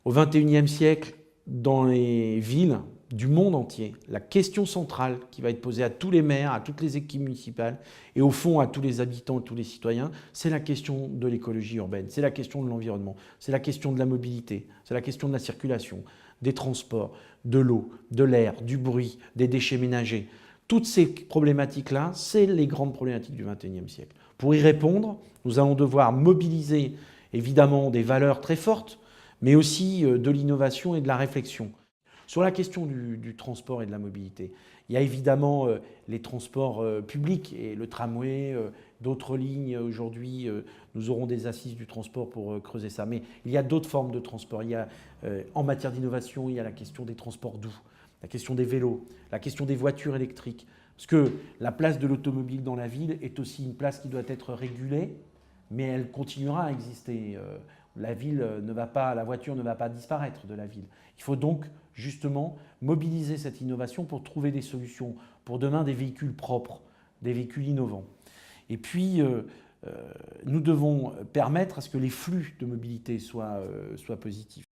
Au XXIe siècle, dans les villes du monde entier, la question centrale qui va être posée à tous les maires, à toutes les équipes municipales et au fond à tous les habitants, tous les citoyens, c'est la question de l'écologie urbaine, c'est la question de l'environnement, c'est la question de la mobilité, c'est la question de la circulation, des transports, de l'eau, de l'air, du bruit, des déchets ménagers. Toutes ces problématiques-là, c'est les grandes problématiques du XXIe siècle. Pour y répondre, nous allons devoir mobiliser évidemment des valeurs très fortes, mais aussi de l'innovation et de la réflexion. Sur la question du transport et de la mobilité, il y a évidemment les transports publics et le tramway, d'autres lignes. Aujourd'hui, nous aurons des assises du transport pour creuser ça. Mais il y a d'autres formes de transport. Il y a, en matière d'innovation, il y a la question des transports doux, la question des vélos, la question des voitures électriques. Parce que la place de l'automobile dans la ville est aussi une place qui doit être régulée, mais elle continuera à exister. La voiture ne va pas disparaître de la ville. Il faut donc justement mobiliser cette innovation pour trouver des solutions pour demain, des véhicules propres, des véhicules innovants. Et puis, nous devons permettre à ce que les flux de mobilité soient positifs.